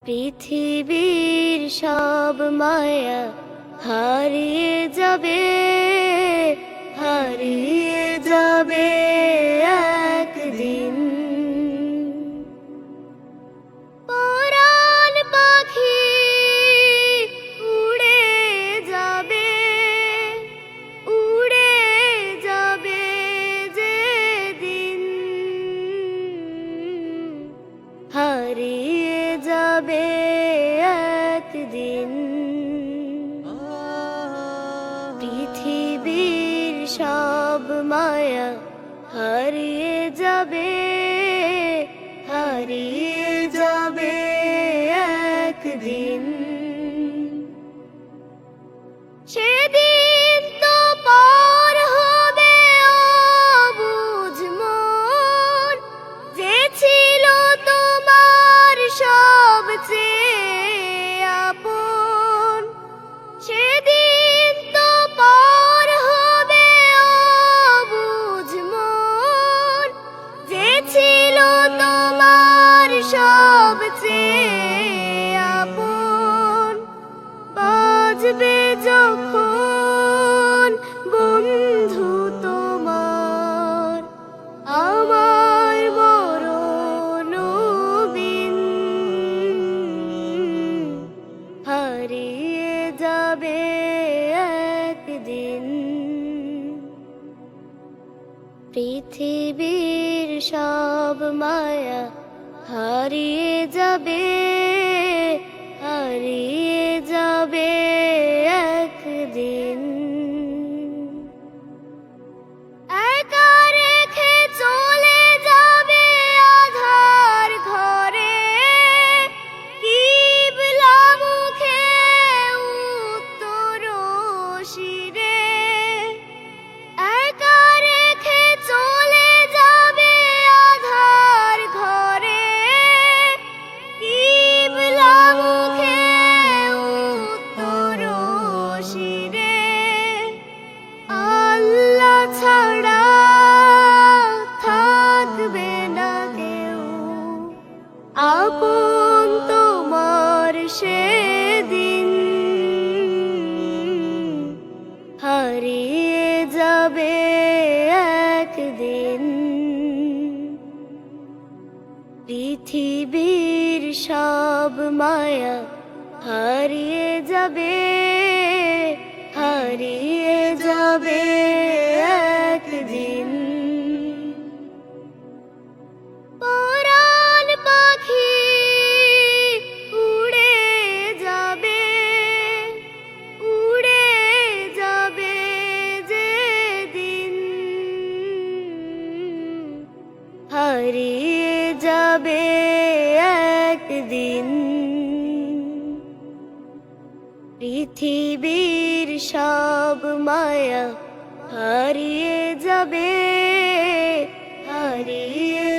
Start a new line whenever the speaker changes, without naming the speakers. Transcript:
পৃথিবীর সব মায়া হারিয়ে যাবে, হারিয়ে যাবে একদিন। পরাণ পাখি উড়ে যাবে, উড়ে যাবে যেদিন, হারিয়ে যাবে একদিন। পৃথিবীর সব মায়া হারিয়ে যাবে, হারিয়ে যাবে একদিন। সেদিন তো পার হবে অবুঝ মন, যে ছিল তোমার সবচেয়ে আপন। সেদিন তো পার হবে অবুঝ মন, যে ছিল তোমার সবচেয়ে আপন। বাজবে যখন বন্ধু তোমার আমার মরণ বিন, হারিয়ে যাবে একদিন। পৃথিবীর সব মায়া হারিয়ে যাবে, হারিয়ে যাবে একদিন। একা রেখে চলে যাবে আধার ঘরে, কিবলা মুখে উত্তর শিরে। একা রেখে চলে যাবে আধার ঘরে, কিবলা মুখে উত্তর শিরে। আল্লাহ ছাড়া থাকবে না কেউ আপন তোমার সেদিন, হারিয়ে যাবে একদিন। পৃথিবীর সব মায়া হারিয়ে যাবে, হারিয়ে যাবে একদিন। পরাণ পাখি উড়ে যাবে, উড়ে যাবে যেদিন, হারিয়ে যাবে একদিন। পৃথিবীর সব মায়া হারিয়ে যাবে, হারিয়ে